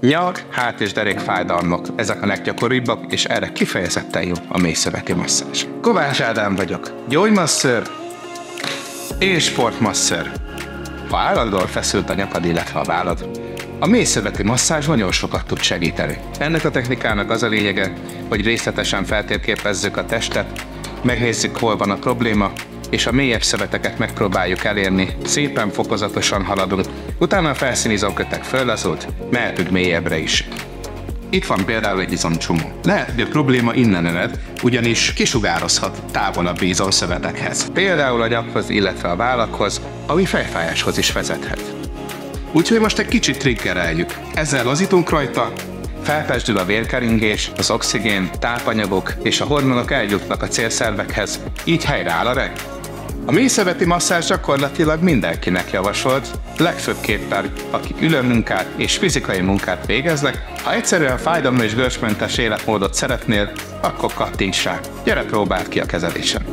Nyak, hát és derékfájdalmak, ezek a leggyakoribbak, és erre kifejezetten jó a mélyszöveti masszázs. Kovács Ádám vagyok, gyógymasször és sportmasször. Ha állandóan feszült a nyakad, illetve a vállad, a mélyszöveti masszázs nagyon sokat tud segíteni. Ennek a technikának az a lényege, hogy részletesen feltérképezzük a testet, megnézzük, hol van a probléma, és a mélyebb szöveteket megpróbáljuk elérni, szépen fokozatosan haladunk, utána a felszíni izomkötek föllazult, mehetünk mélyebbre is. Itt van például egy izomcsomó. Lehet, hogy a probléma innen ered, ugyanis kisugározhat távolabbi izomszövetekhez. Például a nyakhoz, illetve a vállakhoz, ami fejfájáshoz is vezethet. Úgyhogy most egy kicsit triggereljük. Ezzel lazítunk rajta, felpesdül a vérkeringés, az oxigén, tápanyagok és a hormonok eljutnak a célszervekhez, így helyreáll a reg. A mélyszöveti masszázs gyakorlatilag mindenkinek javasolt, legfőbbképpen akik ülőmunkát és fizikai munkát végeznek. Ha egyszerűen fájdalom és görcsmentes életmódot szeretnél, akkor kattints rá. Gyere, próbáld ki a kezelésen!